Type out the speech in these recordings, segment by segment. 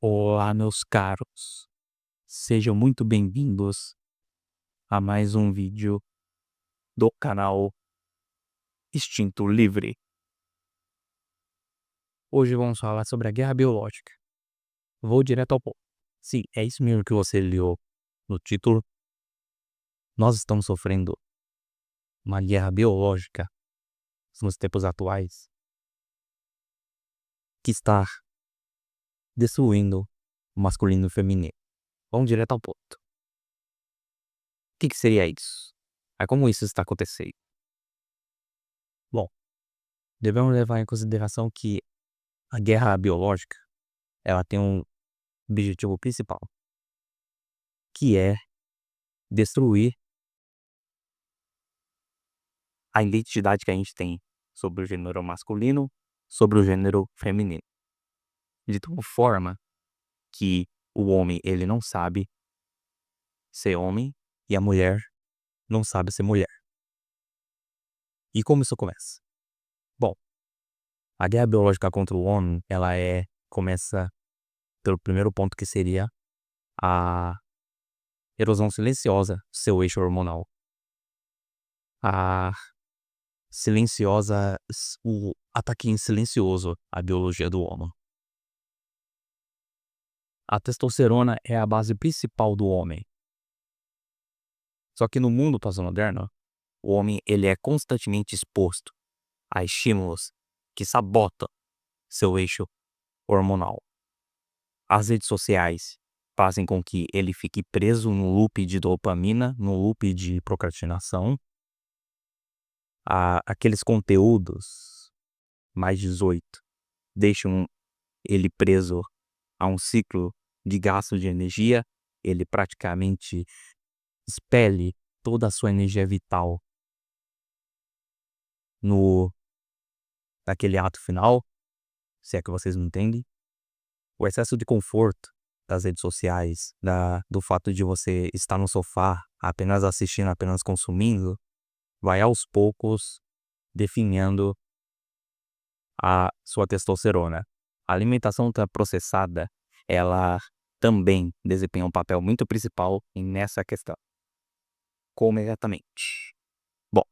Olá, meus caros. Sejam muito bem-vindos a mais um vídeo do canal Instinto Livre. Hoje vamos falar sobre a guerra biológica. Vou direto ao ponto. Sim, é isso mesmo que você leu no título. Nós estamos sofrendo uma guerra biológica nos tempos atuais que está destruindo o masculino e o feminino. Vamos direto ao ponto. O que seria isso? Como isso está acontecendo? Bom, devemos levar em consideração que a guerra biológica, ela tem um objetivo principal, que é destruir a identidade que a gente tem sobre o gênero masculino, sobre o gênero feminino. De tal forma que o homem, ele não sabe ser homem e a mulher não sabe ser mulher. E como isso começa? Bom, a guerra biológica contra o homem, começa pelo primeiro ponto, que seria a erosão silenciosa do seu eixo hormonal. A silenciosa, o ataque silencioso à biologia do homem. A testosterona é a base principal do homem. Só que no mundo pós-moderno, o homem ele é constantemente exposto a estímulos que sabotam seu eixo hormonal. As redes sociais fazem com que ele fique preso no loop de dopamina, no loop de procrastinação. Aqueles conteúdos mais 18 deixam ele preso a um ciclo de gasto de energia. Ele praticamente expele toda a sua energia vital naquele ato final, se é que vocês me entendem. O excesso de conforto das redes sociais, do fato de você estar no sofá apenas assistindo, apenas consumindo, vai aos poucos definhando a sua testosterona. A alimentação ultraprocessada, ela também desempenha um papel muito principal nessa questão. Como exatamente? Bom,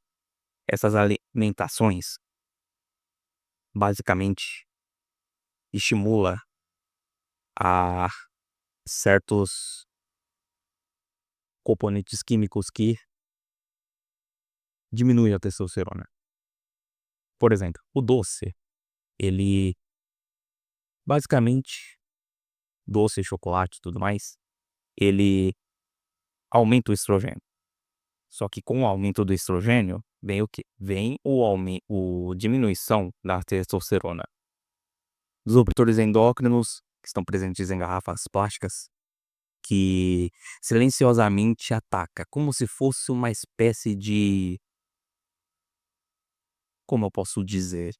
essas alimentações basicamente estimula a certos componentes químicos que diminuem a testosterona. Por exemplo, o doce, ele basicamente, doce, chocolate e tudo mais, ele aumenta o estrogênio. Só que com o aumento do estrogênio, vem o quê? Vem o diminuição da testosterona. Os disruptores endócrinos, que estão presentes em garrafas plásticas, que silenciosamente ataca, como se fosse uma espécie de, como eu posso dizer?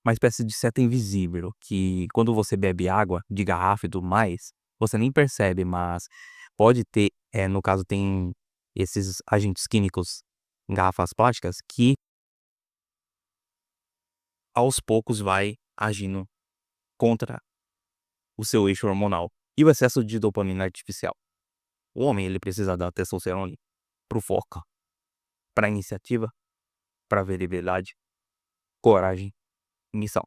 Uma espécie de seta invisível, que quando você bebe água de garrafa e tudo mais, você nem percebe, mas pode ter, no caso tem esses agentes químicos em garrafas plásticas que aos poucos vai agindo contra o seu eixo hormonal. E o excesso de dopamina artificial. O homem, ele precisa da testosterona pro foco, pra iniciativa, pra virilidade, coragem e missão.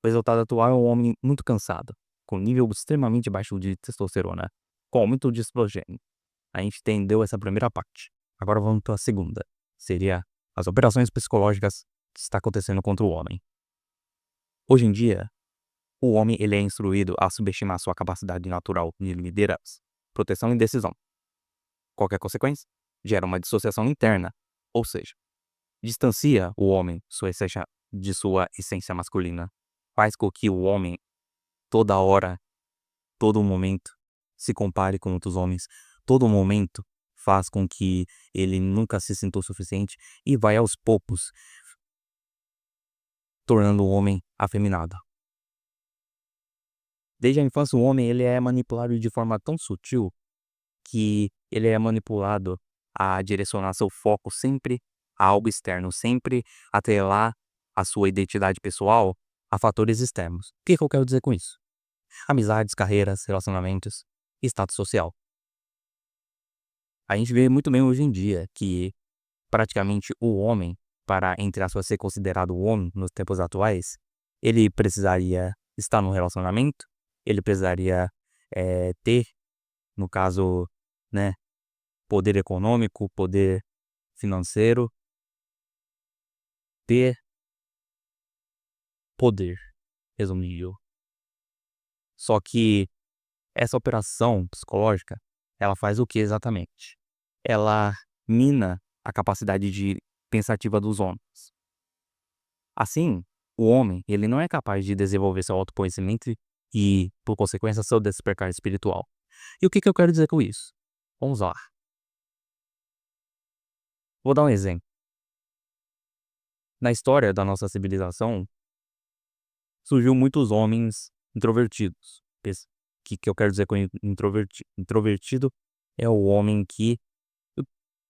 O resultado atual é um homem muito cansado, com nível extremamente baixo de testosterona, com aumento de estrogênio. A gente entendeu essa primeira parte. Agora vamos para a segunda. Seria as operações psicológicas que está acontecendo contra o homem. Hoje em dia, o homem ele é instruído a subestimar sua capacidade natural de liderança, proteção e decisão. Qualquer consequência gera uma dissociação interna, ou seja, distancia o homem de sua essência masculina. Faz com que o homem, toda hora, todo momento, se compare com outros homens. Todo momento faz com que ele nunca se sinta o suficiente e vai aos poucos tornando o homem afeminado. Desde a infância, o homem ele é manipulado de forma tão sutil que ele é manipulado a direcionar seu foco sempre a algo externo, sempre atrelar a sua identidade pessoal a fatores externos. O que que eu quero dizer com isso? Amizades, carreiras, relacionamentos, status social. A gente vê muito bem hoje em dia que praticamente o homem, para, entre aspas, ser considerado o homem nos tempos atuais, ele precisaria estar num relacionamento, ele precisaria ter, no caso, né, poder econômico, poder financeiro, ter poder, resumindo. Só que essa operação psicológica, ela faz o que exatamente? Ela mina a capacidade de pensativa dos homens. Assim, o homem, ele não é capaz de desenvolver seu autoconhecimento e, por consequência, seu despertar espiritual. E o que que eu quero dizer com isso? Vamos lá. Vou dar um exemplo. Na história da nossa civilização, surgiu muitos homens introvertidos. Que eu quero dizer com introvertido? Introvertido é o homem que,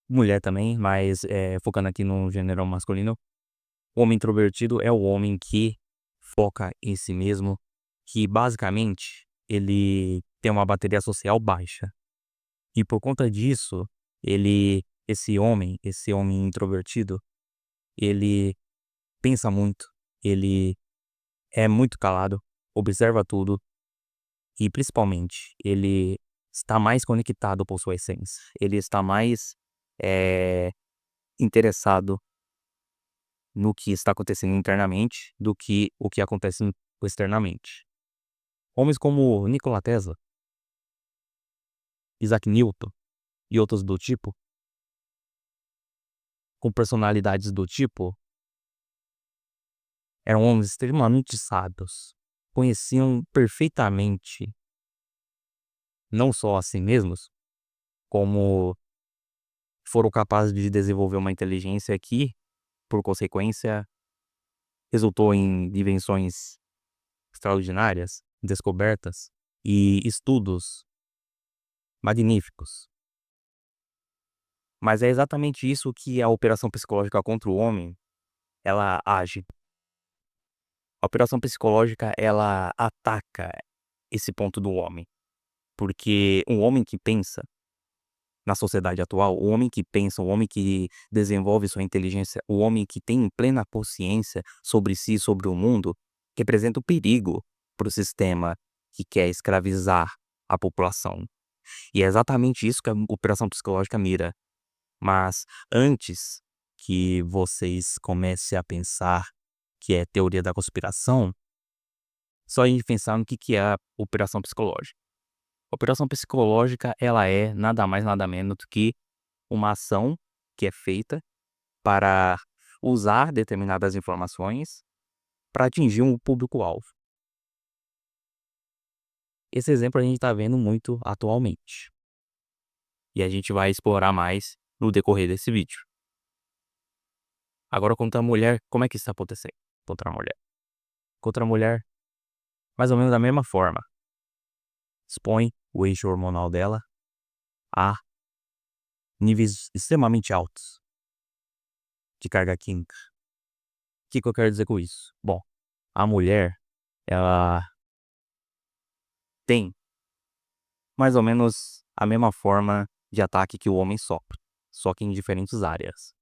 mulher também, mas focando aqui no gênero masculino, o homem introvertido é o homem que foca em si mesmo, que basicamente ele tem uma bateria social baixa. E por conta disso, esse homem introvertido, ele pensa muito, ele é muito calado, observa tudo e principalmente ele está mais conectado com sua essência. Ele está mais eh, interessado no que está acontecendo internamente do que o que acontece externamente. Homens como Nikola Tesla, Isaac Newton e outros do tipo, com personalidades do tipo, eram homens extremamente sábios, conheciam perfeitamente não só a si mesmos, como foram capazes de desenvolver uma inteligência que, por consequência, resultou em invenções extraordinárias, descobertas e estudos magníficos. Mas é exatamente isso que a operação psicológica contra o homem, ela age. A operação psicológica, ela ataca esse ponto do homem, porque um homem que pensa, na sociedade atual, o homem que pensa, o homem que desenvolve sua inteligência, o homem que tem plena consciência sobre si e sobre o mundo, representa o perigo para o sistema que quer escravizar a população. E é exatamente isso que a operação psicológica mira. Mas antes que vocês comecem a pensar que é teoria da conspiração, só a gente pensar no que é a operação psicológica. A operação psicológica, ela é nada mais nada menos do que uma ação que é feita para usar determinadas informações para atingir um público-alvo. Esse exemplo a gente está vendo muito atualmente. E a gente vai explorar mais no decorrer desse vídeo. Agora, contra a mulher, como é que isso está acontecendo? Contra a mulher. Contra a mulher, mais ou menos da mesma forma. Expõe o eixo hormonal dela a níveis extremamente altos de carga química. O que que eu quero dizer com isso? Bom, a mulher, ela tem mais ou menos a mesma forma de ataque que o homem sofre, só que em diferentes áreas.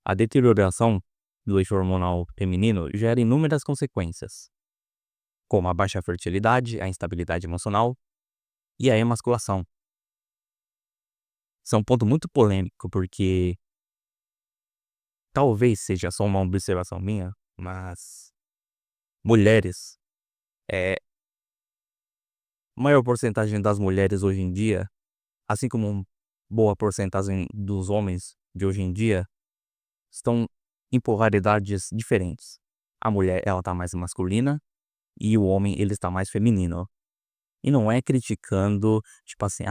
A deterioração do eixo hormonal feminino gera inúmeras consequências, como a baixa fertilidade, a instabilidade emocional e a emasculação. Isso é um ponto muito polêmico, porque talvez seja só uma observação minha, mas mulheres, é, maior porcentagem das mulheres hoje em dia, assim como boa porcentagem dos homens de hoje em dia, estão em polaridades diferentes. A mulher, ela tá mais masculina e o homem, ele está mais feminino. E não é criticando, tipo assim,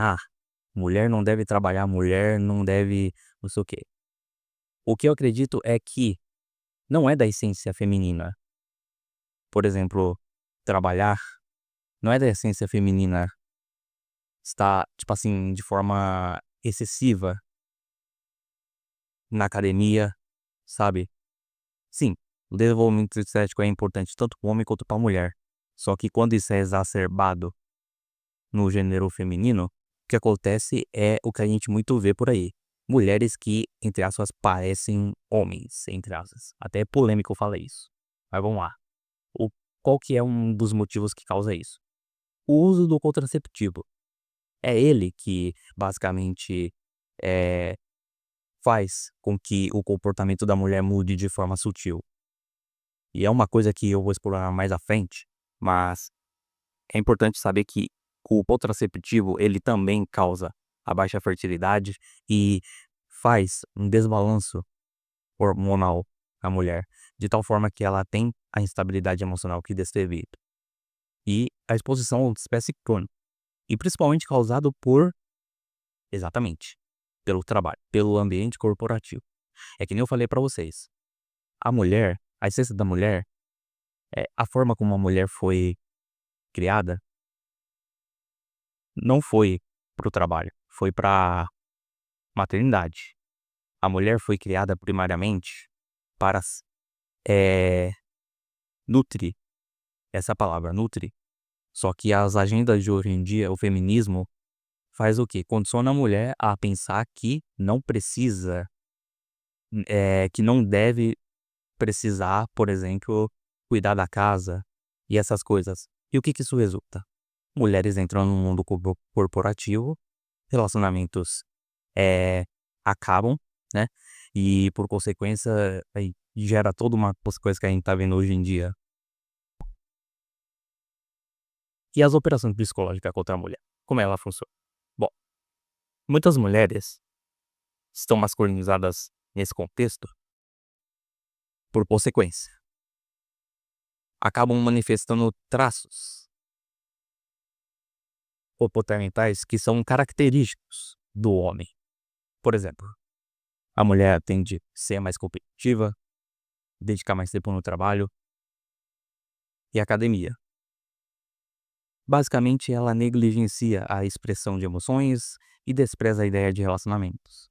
mulher não deve trabalhar, mulher não deve não sei o quê. O que eu acredito é que não é da essência feminina. Por exemplo, trabalhar não é da essência feminina estar, tipo assim, de forma excessiva na academia, sabe? Sim, O desenvolvimento estético é importante tanto para o homem quanto para a mulher. Só que quando isso é exacerbado no gênero feminino, o que acontece é o que a gente muito vê por aí. Mulheres que, entre aspas, parecem homens, entre aspas. Até é polêmico falar isso. Mas vamos lá. O, qual que é um dos motivos que causa isso? O uso do contraceptivo. É ele que, basicamente, eh, faz com que o comportamento da mulher mude de forma sutil. E é uma coisa que eu vou explorar mais à frente, mas é importante saber que o contraceptivo, ele também causa a baixa fertilidade e faz um desbalanço hormonal na mulher, de tal forma que ela tem a instabilidade emocional que descrevi e a exposição ao estresse crônico, e principalmente causado por exatamente, pelo trabalho, pelo ambiente corporativo. É que nem eu falei pra vocês, a essência da mulher, a forma como a mulher foi criada, não foi para o trabalho, foi pra maternidade. A mulher foi criada primariamente para eh, nutrir, essa palavra, nutrir. Só que as agendas de hoje em dia, o feminismo, faz o quê? Condiciona a mulher a pensar que não precisa, que não deve precisar, por exemplo, cuidar da casa e essas coisas. E o que que isso resulta? Mulheres entram no mundo corporativo, relacionamentos, acabam, né, e por consequência, aí gera toda uma coisa que a gente tá vendo hoje em dia. E as operações psicológicas contra a mulher, como ela funciona? Bom, muitas mulheres estão masculinizadas nesse contexto por consequência. Acabam manifestando traços comportamentais que são característicos do homem. Por exemplo, a mulher tende a ser mais competitiva, dedicar mais tempo no trabalho e academia. Basicamente, ela negligencia a expressão de emoções e despreza a ideia de relacionamentos.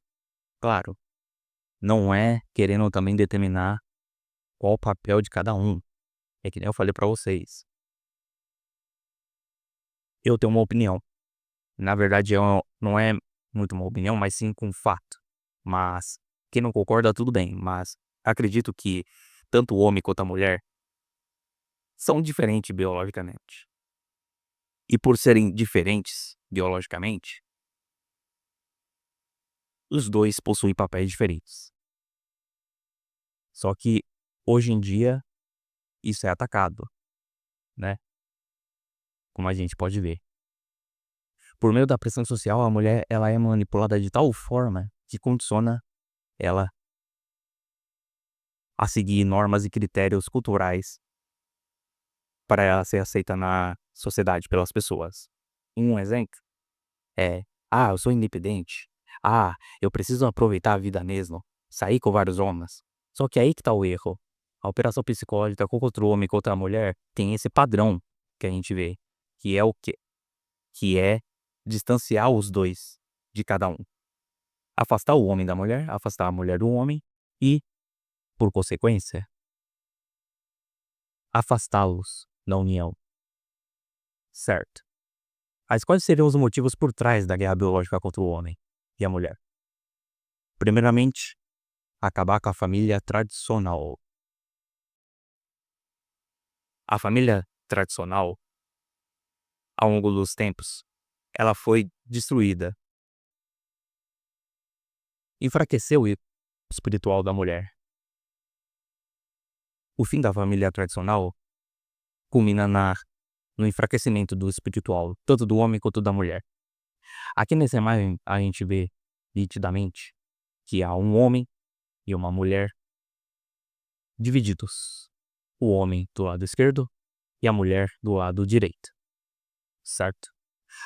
Claro, não é querendo também determinar qual o papel de cada um. É que nem eu falei pra vocês. Eu tenho uma opinião. Na verdade, não é muito uma opinião, mas sim com fato. Mas quem não concorda, tudo bem. Mas acredito que tanto o homem quanto a mulher são diferentes biologicamente. E por serem diferentes biologicamente, os dois possuem papéis diferentes. Só que hoje em dia isso é atacado, né? Como a gente pode ver. Por meio da pressão social, a mulher ela é manipulada de tal forma que condiciona ela a seguir normas e critérios culturais para ela ser aceita na sociedade pelas pessoas. Um exemplo é: "Ah, eu sou independente. Ah, eu preciso aproveitar a vida mesmo, sair com vários homens". Só que aí que tá o erro. A operação psicológica contra o homem e contra a mulher tem esse padrão que a gente vê, que é o quê? Que é distanciar os 2 de cada um. Afastar o homem da mulher, afastar a mulher do homem e, por consequência, afastá-los da união, certo? Mas quais seriam os motivos por trás da guerra biológica contra o homem e a mulher? Primeiramente, acabar com a família tradicional. A família tradicional, ao longo dos tempos, ela foi destruída. Enfraqueceu o espiritual da mulher. O fim da família tradicional culmina no enfraquecimento do espiritual, tanto do homem quanto da mulher. Aqui nessa imagem a gente vê nitidamente que há um homem e uma mulher divididos. O homem do lado esquerdo e a mulher do lado direito, certo?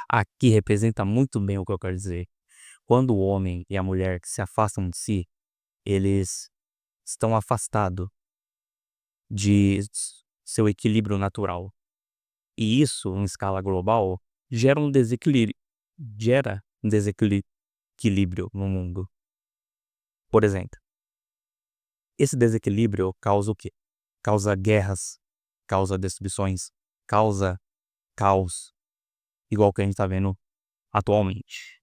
Aqui representa muito bem o que eu quero dizer. Quando o homem e a mulher se afastam de si, eles estão afastados de seu equilíbrio natural. E isso, em escala global, gera um desequilíbrio no mundo. Por exemplo, esse desequilíbrio causa o quê? causa guerras, causa destruições, causa caos, igual que a gente tá vendo atualmente.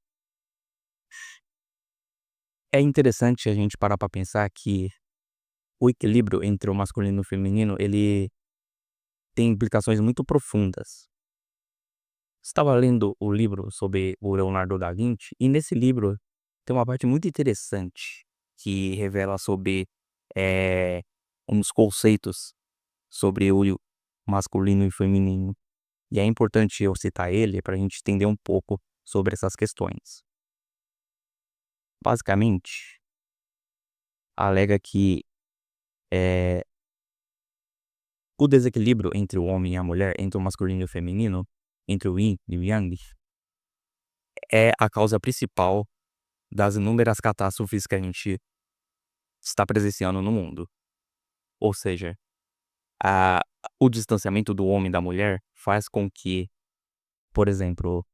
É interessante a gente parar pra pensar que o equilíbrio entre o masculino e o feminino, ele tem implicações muito profundas. Estava lendo o livro sobre o Leonardo da Vinci, e nesse livro tem uma parte muito interessante que revela sobre, eh, uns conceitos sobre o masculino e feminino. E é importante eu citar ele para a gente entender um pouco sobre essas questões. Basicamente, alega que, eh, o desequilíbrio entre o homem e a mulher, entre o masculino e o feminino, entre o yin e o yang, é a causa principal das inúmeras catástrofes que a gente está presenciando no mundo. Ou seja, a o distanciamento do homem da mulher faz com que, por exemplo,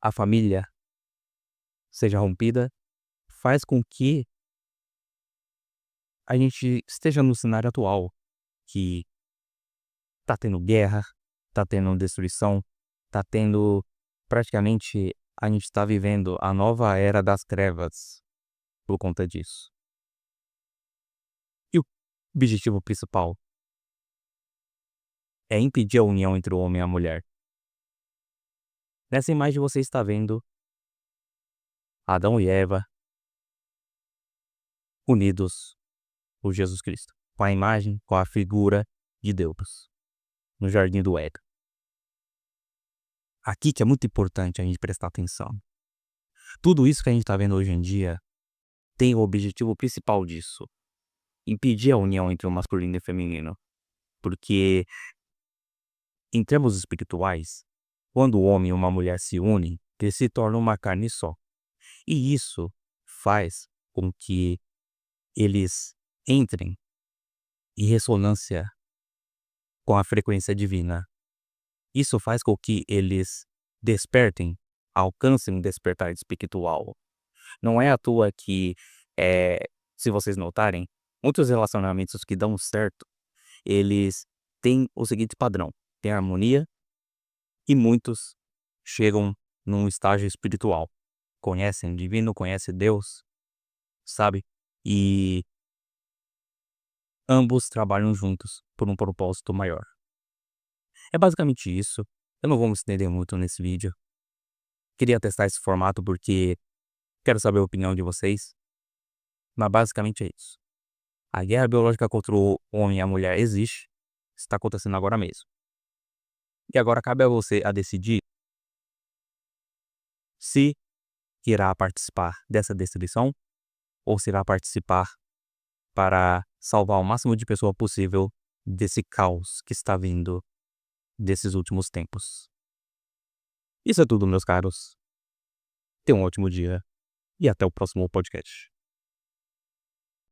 a família seja rompida, faz com que a gente esteja no cenário atual, que tá tendo guerra, tá tendo destruição, tá tendo praticamente a gente tá vivendo a nova era das trevas por conta disso. E o objetivo principal é impedir a união entre o homem e a mulher. Nessa imagem você está vendo Adão e Eva unidos por Jesus Cristo, com a imagem, com a figura de Deus, no jardim do Éden. Aqui que é muito importante a gente prestar atenção. Tudo isso que a gente está vendo hoje em dia tem o objetivo principal disso: impedir a união entre o masculino e o feminino. Porque, em termos espirituais, quando o homem e uma mulher se unem, eles se tornam uma carne só. E isso faz com que eles entrem em ressonância com a frequência divina. Isso faz com que eles despertem, alcancem um despertar espiritual. Não é à toa que, se vocês notarem, muitos relacionamentos que dão certo, eles têm o seguinte padrão: tem harmonia e muitos chegam num estágio espiritual. Conhecem o divino, conhecem Deus, sabe? E ambos trabalham juntos por um propósito maior. É basicamente isso. Eu não vou me estender muito nesse vídeo. Queria testar esse formato porque quero saber a opinião de vocês, mas basicamente é isso. A guerra biológica contra o homem e a mulher existe, está acontecendo agora mesmo. E agora cabe a você a decidir se irá participar dessa destruição ou se irá participar para salvar o máximo de pessoa possível desse caos que está vindo desses últimos tempos. Isso é tudo, meus caros. Tenham um ótimo dia e até o próximo podcast.